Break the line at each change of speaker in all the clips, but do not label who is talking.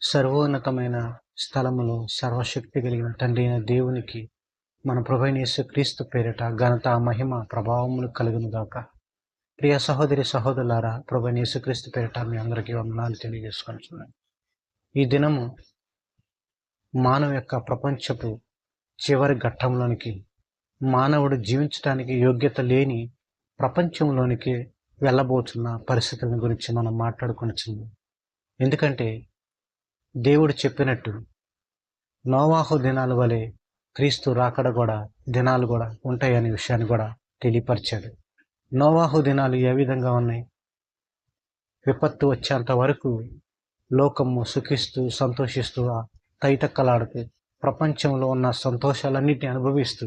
సర్వోన్నతమైన స్థలములో సర్వశక్తి కలిగిన తండ్రి అయిన దేవునికి మన ప్రభువైన యేసుక్రీస్తు పేరిట ఘనత మహిమ ప్రభావములు కలుగును గాక. ప్రియ సహోదరి సహోదరులారా, ప్రభువైన యేసుక్రీస్తు పేరిట మీ అందరికీ వందనాలు తెలియజేసుకుంటున్నాను. ఈ దినము మానవ యొక్క ప్రపంచపు చివరి ఘట్టంలోనికి, మానవుడు జీవించడానికి యోగ్యత లేని ప్రపంచంలోనికి వెళ్ళబోతున్న పరిస్థితుల గురించి మనం మాట్లాడుకొనిచున్నాం. ఎందుకంటే దేవుడు చెప్పినట్టు నోవాహు దినాల వలె క్రీస్తు రాకడ కూడా దినాలు కూడా ఉంటాయనే విషయాన్ని కూడా తెలియపరిచాడు. నోవాహు దినాలు ఏ విధంగా ఉన్నాయి? విపత్తు వచ్చేంత వరకు లోకము సుఖిస్తూ సంతోషిస్తూ తైతక్కలాడుతూ ప్రపంచంలో ఉన్న సంతోషాలన్నింటినీ అనుభవిస్తూ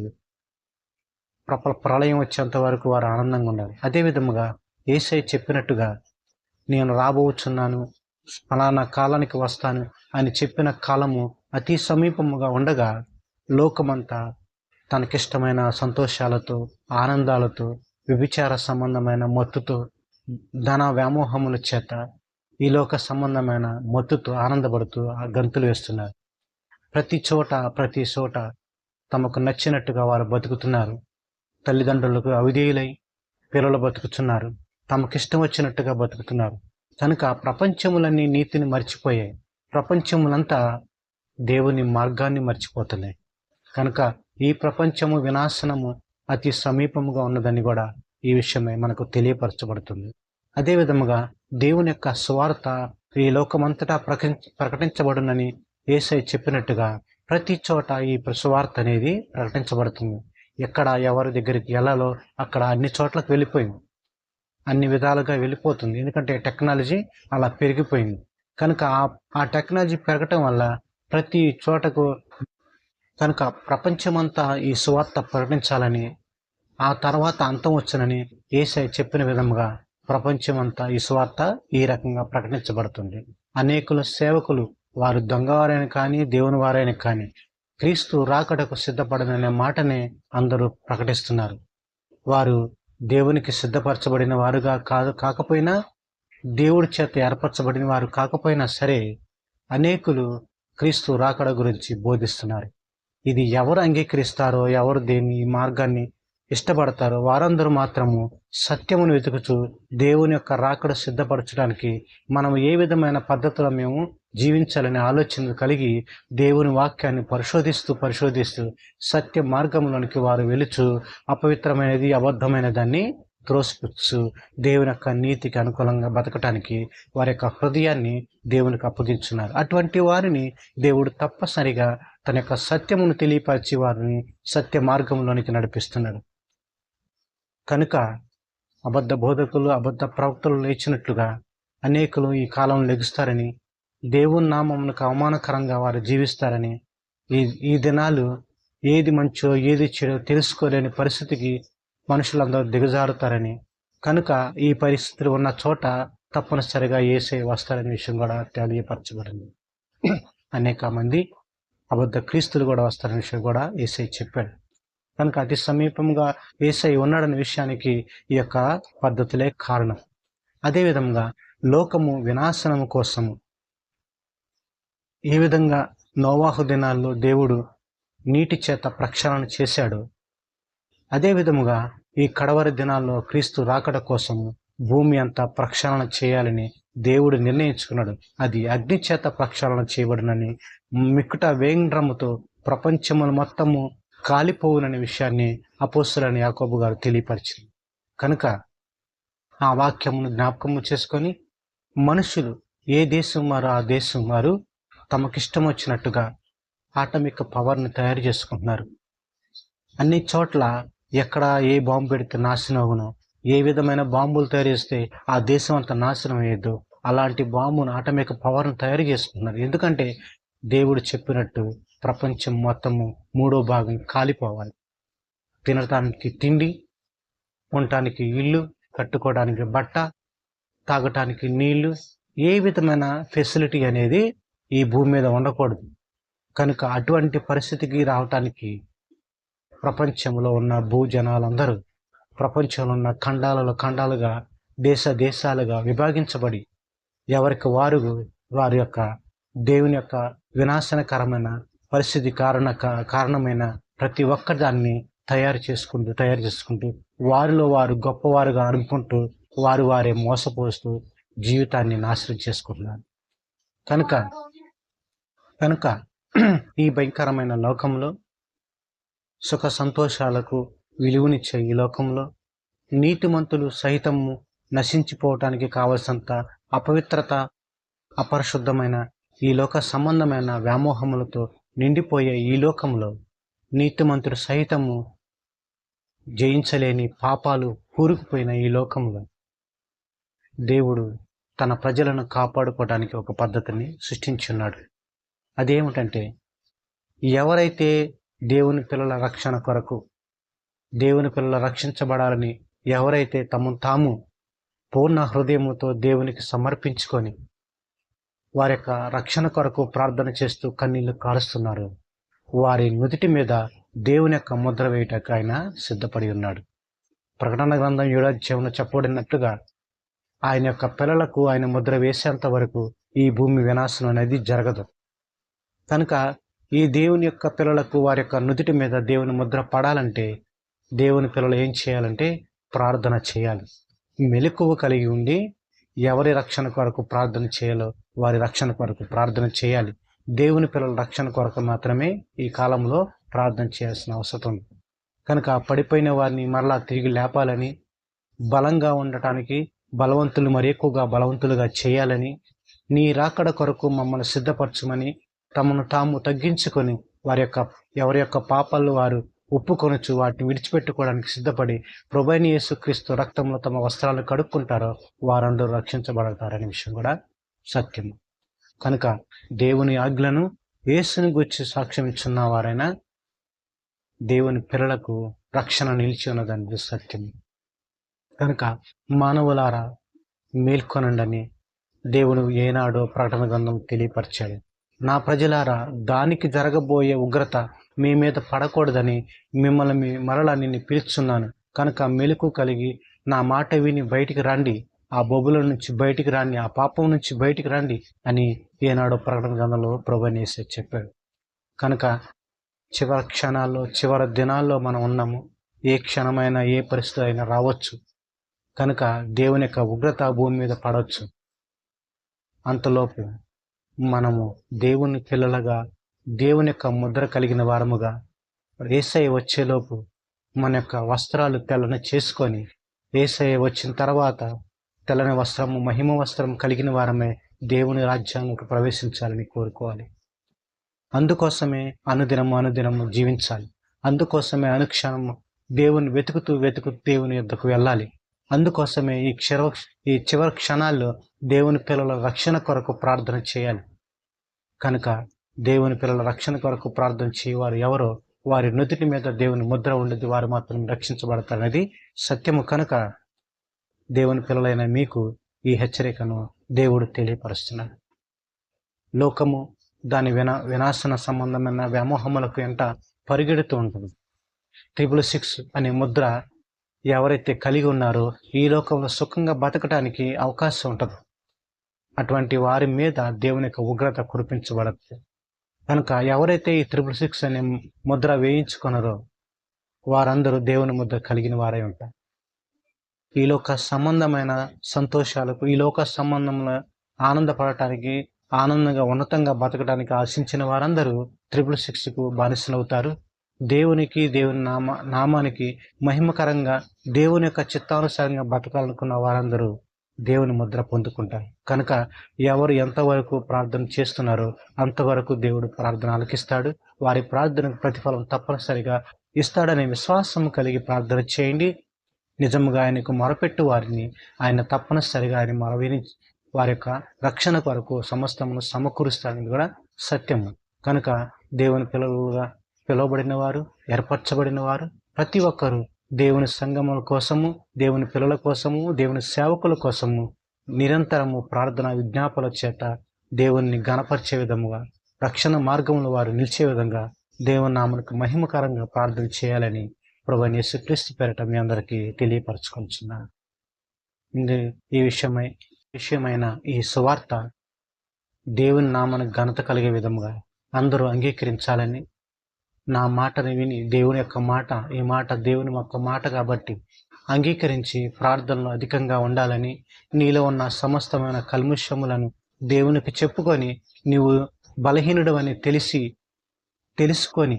ప్రళయం వచ్చేంత వరకు వారు ఆనందంగా ఉండాలి. అదే విధముగా యేసయ్య చెప్పినట్టుగా నేను రాబోచున్నాను, ఫలానా కాలానికి వస్తాను అని చెప్పిన కాలము అతి సమీపముగా ఉండగా లోకమంతా తనకిష్టమైన సంతోషాలతో, ఆనందాలతో, వ్యభిచార సంబంధమైన మత్తుతో, ధన వ్యామోహముల చేత, ఈ లోక సంబంధమైన మత్తుతో ఆనందపడుతూ ఆ గంతులు వేస్తున్నారు. ప్రతి చోట తమకు నచ్చినట్టుగా వారు బతుకుతున్నారు. తల్లిదండ్రులకు అవిధేయులై పిల్లలు బతుకుతున్నారు. తమకిష్టం వచ్చినట్టుగా బతుకుతున్నారు. కనుక ప్రపంచములన్నీ నీతిని మర్చిపోయాయి. ప్రపంచములంతా దేవుని మార్గాన్ని మర్చిపోతున్నాయి. కనుక ఈ ప్రపంచము వినాశనము అతి సమీపముగా ఉన్నదని కూడా ఈ విషయమే మనకు తెలియపరచబడుతుంది. అదే విధముగా దేవుని యొక్క సువార్త ఈ లోకమంతటా ప్రకటించబడునని యేసయ్య చెప్పినట్టుగా ప్రతి చోట ఈ సువార్త అనేది ప్రకటించబడుతుంది. ఎక్కడ ఎవరి దగ్గరికి వెళ్ళాలో అక్కడ అన్ని చోట్లకు వెళ్ళిపోయింది, అన్ని విధాలుగా వెళ్ళిపోతుంది. ఎందుకంటే టెక్నాలజీ అలా పెరిగిపోయింది. కనుక ఆ టెక్నాలజీ పెరగటం వల్ల ప్రతి చోటకు, కనుక ప్రపంచమంతా ఈ సువార్త ప్రకటించాలని, ఆ తర్వాత అంతం వచ్చునని యేసయ్య చెప్పిన విధముగా ప్రపంచమంతా ఈ సువార్త ఈ రకంగా ప్రకటించబడుతుంది. అనేకుల సేవకులు, వారు దొంగవారైన కానీ దేవుని వారైన కానీ, క్రీస్తు రాకడకు సిద్ధపడననే మాటనే అందరూ ప్రకటిస్తున్నారు. వారు దేవునికి సిద్ధపరచబడిన వారుగా కాకపోయినా, దేవుడి చేత ఏర్పరచబడిన వారు కాకపోయినా సరే, అనేకులు క్రీస్తు రాకడ గురించి బోధిస్తున్నారు. ఇది ఎవరు అంగీకరిస్తారో, ఎవరు దేని ఈ మార్గాన్ని ఇష్టపడతారో వారందరూ మాత్రము సత్యమును వెతుకుతూ దేవుని యొక్క రాకడ సిద్ధపరచడానికి మనం ఏ విధమైన పద్ధతిలో మేము జీవించాలనే ఆలోచన కలిగి దేవుని వాక్యాన్ని పరిశోధిస్తూ సత్య మార్గంలోనికి వారు వెలుచు అపవిత్రమైనది, అబద్ధమైన దాన్ని త్రోసిపుచ్చు దేవుని యొక్క నీతికి అనుకూలంగా బతకటానికి వారి యొక్క హృదయాన్ని దేవునికి అప్పగించున్నారు. అటువంటి వారిని దేవుడు తప్పనిసరిగా తన యొక్క సత్యమును తెలియపరిచి వారిని సత్య మార్గంలోనికి నడిపిస్తున్నాడు. కనుక అబద్ధ బోధకులు, అబద్ధ ప్రవక్తలు లేచినట్లుగా అనేకులు ఈ కాలం లెగుస్తారని, దేవుని నామమునకు అవమానకరంగా వారు జీవిస్తారని, ఈ దినాలు ఏది మంచో ఏది చెడో తెలుసుకోలేని పరిస్థితికి మనుషులందరూ దిగజారుతారని, కనుక ఈ పరిస్థితులు ఉన్న చోట తప్పనిసరిగా యేసయ్య వస్తారనే విషయం కూడా తెలియపరచబడింది. అనేక మంది అబద్ధ క్రీస్తులు కూడా వస్తారనే విషయం కూడా యేసయ్య చెప్పాడు. కనుక అతి సమీపంగా యేసయ్య ఉన్నాడనే విషయానికి ఈ యొక్క పద్ధతులే కారణం. అదేవిధంగా లోకము వినాశనము కోసము ఏ విధంగా నోవాహు దినాల్లో దేవుడు నీటి చేత ప్రక్షాళన చేశాడు, అదే విధముగా ఈ కడవరి దినాల్లో క్రీస్తు రాకడ కోసము భూమి అంతా ప్రక్షాళన చేయాలని దేవుడు నిర్ణయించుకున్నాడు. అది అగ్ని చేత ప్రక్షాళన చేయబడినని, మిక్కుట వేండ్రముతో ప్రపంచములు మొత్తము కాలిపోవుననే విషయాన్ని అపోస్తలుడైన యాకోబు గారు తెలియపరిచింది. కనుక ఆ వాక్యమును జ్ఞాపకము చేసుకొని మనుషులు ఏ దేశం వారు ఆ దేశం వారు తమకిష్టం వచ్చినట్టుగా ఆటమిక్ పవర్ని తయారు చేసుకుంటున్నారు. అన్ని చోట్ల ఎక్కడ ఏ బాంబు పెడితే నాశనం అవునో, ఏ విధమైన బాంబులు తయారు చేస్తే ఆ దేశం అంతా నాశనం అయ్యేదో అలాంటి బాంబును ఆటమిక్ పవర్ను తయారు చేసుకుంటున్నారు. ఎందుకంటే దేవుడు చెప్పినట్టు ప్రపంచం మొత్తము 3వ భాగం కాలిపోవాలి. తినటానికి తిండి, ఉండటానికి ఇల్లు, కట్టుకోవడానికి బట్ట, తాగటానికి నీళ్లు, ఏ విధమైన ఫెసిలిటీ అనేది ఈ భూమి మీద ఉండకూడదు. కనుక అటువంటి పరిస్థితికి రావటానికి ప్రపంచంలో ఉన్న భూజనాలందరూ ప్రపంచంలో ఉన్న ఖండాలుగా దేశాలుగా విభాగించబడి ఎవరికి వారి యొక్క దేవుని యొక్క వినాశనకరమైన పరిస్థితి కారణమైన ప్రతి ఒక్క దాన్ని తయారు చేసుకుంటూ వారిలో వారు గొప్పవారుగా అనుకుంటూ వారే మోసపోస్తూ జీవితాన్ని నాశనం చేసుకుంటున్నారు. కనుక ఈ భయంకరమైన లోకంలో సుఖ సంతోషాలకు విలువనిచ్చే ఈ లోకంలో నీతిమంతులు సహితము నశించిపోవటానికి కావలసినంత అపవిత్రత, అపరిశుద్ధమైన ఈ లోక సంబంధమైన వ్యామోహములతో నిండిపోయే ఈ లోకంలో నీతిమంతుడు సహితము జయించలేని పాపాలు కూరుకుపోయిన ఈ లోకంలో దేవుడు తన ప్రజలను కాపాడుకోవడానికి ఒక పద్ధతిని సృష్టించున్నాడు. అదేమిటంటే, ఎవరైతే దేవుని పిల్లల రక్షణ కొరకు, దేవుని పిల్లల రక్షించబడాలని ఎవరైతే తాము పూర్ణ హృదయముతో దేవునికి సమర్పించుకొని వారి యొక్క రక్షణ కొరకు ప్రార్థన చేస్తూ కన్నీళ్లు కారుస్తున్నారు, వారి నుదిటి మీద దేవుని యొక్క ముద్ర వేయటకు ఆయన సిద్ధపడి ఉన్నాడు. ప్రకటన గ్రంథం 7వ అధ్యాయంలో చెప్పబడినట్లుగా ఆయన యొక్క పిల్లలకు ఆయన ముద్ర వేసేంత వరకు ఈ భూమి వినాశనం అనేది జరగదు. కనుక ఈ దేవుని యొక్క పిల్లలకు వారి యొక్క నుదిటి మీద దేవుని ముద్ర పడాలంటే దేవుని పిల్లలు ఏం చేయాలంటే ప్రార్థన చేయాలి. మెలకువ కలిగి ఉండి ఎవరి రక్షణ కొరకు ప్రార్థన చేయాలో వారి రక్షణ కొరకు ప్రార్థన చేయాలి. దేవుని పిల్లల రక్షణ కొరకు మాత్రమే ఈ కాలంలో ప్రార్థన చేయాల్సిన అవసరం ఉంది. కనుక పడిపోయిన వారిని మరలా తిరిగి లేపాలని, బలంగా ఉండటానికి బలవంతులు మరి ఎక్కువగా బలవంతులుగా చేయాలని, నీ రాకడ కొరకు మమ్మల్ని సిద్ధపరచమని తమను తాము తగ్గించుకొని ఎవరి యొక్క పాపాలు వారు ఒప్పుకొనొచ్చు వాటిని విడిచిపెట్టుకోవడానికి సిద్ధపడి ప్రభువైన యేసుక్రీస్తు రక్తంలో తమ వస్త్రాలను కడుక్కుంటారో వారందరూ రక్షించబడతారనే విషయం కూడా సత్యం. కనుక దేవుని ఆజ్ఞలను యేసుని గురించి సాక్ష్యం ఇచ్చున్న వారైనా దేవుని పిల్లలకు రక్షణ నిలిచి ఉన్నదని సత్యం. కనుక మానవులారా మేల్కొనండని దేవుడు ఏనాడో ప్రకటన గ్రంథం తెలియపరిచాడు. నా ప్రజలారా, దానికి జరగబోయే ఉగ్రత మీ మీద పడకూడదని మిమ్మల్ని మరలా నిన్ను పిలుస్తున్నాను. కనుక మెలకు కలిగి నా మాట విని బయటికి రండి, ఆ బొబ్బుల నుంచి బయటికి రండి, ఆ పాపం నుంచి బయటికి రండి అని ఏనాడో ప్రకటన గ్రంథంలో ప్రభువైన యేసు చెప్పాడు. కనుక చివరి క్షణాల్లో, చివరి దినాల్లో మనం ఉన్నాము. ఏ క్షణమైనా ఏ పరిస్థితి అయినా రావచ్చు. కనుక దేవుని యొక్క ఉగ్రత భూమి మీద పడవచ్చు. అంతలోపు మనము దేవుని పిల్లలుగా, దేవుని యొక్క ముద్ర కలిగిన వారముగా యేసయ్య వచ్చేలోపు మన యొక్క వస్త్రాలు తెల్లని చేసుకొని, యేసయ్య వచ్చిన తర్వాత తెల్లని వస్త్రము, మహిమ వస్త్రం కలిగిన వారమే దేవుని రాజ్యానికి ప్రవేశించాలని కోరుకోవాలి. అందుకోసమే అనుదినము జీవించాలి. అందుకోసమే అనుక్షణము దేవుని వెతుకుతూ దేవుని యొద్దకు వెళ్ళాలి. అందుకోసమే ఈ చివరి క్షణాల్లో దేవుని పిల్లల రక్షణ కొరకు ప్రార్థన చేయాలి. కనుక దేవుని పిల్లల రక్షణ కొరకు ప్రార్థన చేయవారు ఎవరో వారి నుదిటి మీద దేవుని ముద్ర ఉండేది, వారు మాత్రం రక్షించబడతారనేది సత్యము. కనుక దేవుని పిల్లలైన మీకు ఈ హెచ్చరికను దేవుడు తెలియపరుస్తున్నాడు. లోకము దాని వినాశన సంబంధమైన వ్యామోహములకు ఎంట పరిగెడుతూ ఉంటుంది. 666 అనే ముద్ర ఎవరైతే కలిగి ఉన్నారో ఈ లోకంలో సుఖంగా బతకడానికి అవకాశం ఉంటుంది. అటువంటి వారి మీద దేవుని యొక్క ఉగ్రత కురిపించబడదు. కనుక ఎవరైతే ఈ 666 అనే ముద్ర వేయించుకున్నారో వారందరూ దేవుని ముద్ర కలిగిన వారై ఉంటారు. ఈ లోక సంబంధమైన సంతోషాలకు, ఈ లోక సంబంధంలో ఆనందపడటానికి, ఆనందంగా ఉన్నతంగా బతకడానికి ఆశించిన వారందరూ 666కు బానిసలవుతారు. దేవునికి, దేవుని నామానికి మహిమకరంగా, దేవుని యొక్క చిత్తానుసారంగా బతకాలనుకున్న వారందరూ దేవుని ముద్ర పొందుకుంటారు. కనుక ఎవరు ఎంతవరకు ప్రార్థన చేస్తున్నారో అంతవరకు దేవుడు ప్రార్థన ఆలకిస్తాడు. వారి ప్రార్థనకు ప్రతిఫలం తప్పనిసరిగా ఇస్తాడనే విశ్వాసం కలిగి ప్రార్థన చేయండి. నిజంగా ఆయనకు మొరపెట్టు వారిని ఆయన తప్పనిసరిగా ఆయన మొరవిని వారి యొక్క రక్షణ కొరకు సమస్తమును సమకూరుస్తాడని కూడా సత్యము. కనుక దేవుని పిల్లలుగా పిలువబడిన వారు, ఏర్పరచబడిన వారు ప్రతి ఒక్కరూ దేవుని సంగముల కోసము, దేవుని పిల్లల కోసము, దేవుని సేవకుల కోసము నిరంతరము ప్రార్థన విజ్ఞాపనల చేత దేవుణ్ణి గణపరిచే విధముగా, రక్షణ మార్గంలో వారు నిలిచే విధంగా దేవుని నామమునకు మహిమకరంగా ప్రార్థన చేయాలని ప్రభువైన యేసుక్రీస్తు పేరిట మీ అందరికీ తెలియపరచుకొనుచున్నాను. ఈ విషయమైన ఈ సువార్త దేవుని నామానికి ఘనత కలిగే విధముగా అందరూ అంగీకరించాలని, నా మాటని విని దేవుని యొక్క మాట, ఈ మాట దేవుని యొక్క మాట కాబట్టి అంగీకరించి ప్రార్థనలో అధికంగా ఉండాలని, నీలో ఉన్న సమస్తమైన కల్ముషములను దేవునికి చెప్పుకొని నీవు బలహీనుడు అని తెలుసుకొని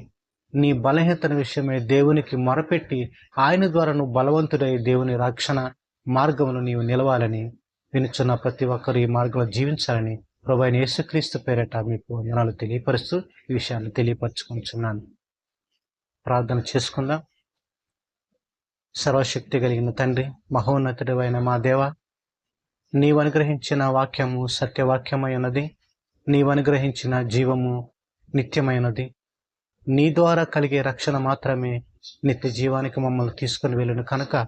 నీ బలహీనత విషయమై దేవునికి మొరపెట్టి ఆయన ద్వారా నువ్వు బలవంతుడై దేవుని రక్షణ మార్గంలో నీవు నిలవాలని, వినుచున్న ప్రతి ఒక్కరు ఈ మార్గంలో జీవించాలని ప్రభువైన యేసుక్రీస్తు పేరట మీకు వందనాలు తెలియపరుస్తూ ఈ విషయాన్ని తెలియపరచుకుంటున్నాను. ప్రార్థన చేసుకుందాం. సర్వశక్తి కలిగిన తండ్రి, మహోన్నతుడు అయిన మా దేవ, నీవు అనుగ్రహించిన వాక్యము సత్యవాక్యమై ఉన్నది. నీవు అనుగ్రహించిన జీవము నిత్యమైనది. నీ ద్వారా కలిగే రక్షణ మాత్రమే నిత్య జీవానికి మమ్మల్ని తీసుకుని వెళ్ళును కనుక,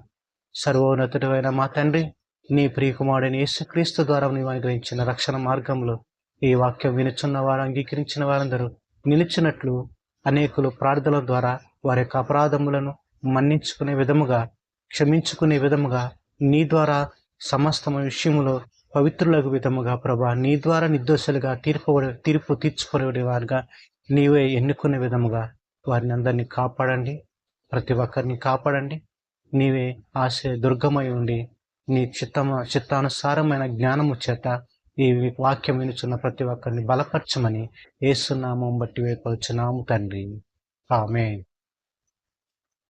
సర్వోన్నతుడు అయిన మా తండ్రి, నీ ప్రియకుమారుడైన యేసుక్రీస్తు ద్వారా నీవు అనుగ్రహించిన రక్షణ మార్గంలో ఈ వాక్యం వినుచున్న వారు, అంగీకరించిన వారందరూ నిలిచినట్లు అనేకులు ప్రార్థనల ద్వారా వారి యొక్క అపరాధములను మన్నించుకునే విధముగా, క్షమించుకునే విధముగా, నీ ద్వారా సమస్త విషయములో పవిత్రులకు విధముగా ప్రభా, నీ ద్వారా నిర్దోషులుగా తీర్పు తీర్చుకునే వారుగా నీవే ఎన్నుకునే విధముగా వారిని అందరినీ కాపాడండి. ప్రతి ఒక్కరిని కాపాడండి. నీవే ఆశయ దుర్గమై ఉండి నీ చిత్తానుసారమైన జ్ఞానము చేత ఈ వాక్యం వినుచున్న ప్రతి ఒక్కరిని బలపరచమని యేసు నామం బట్టి వేడుకొనుచున్నాము తండ్రి. ఆమేన్.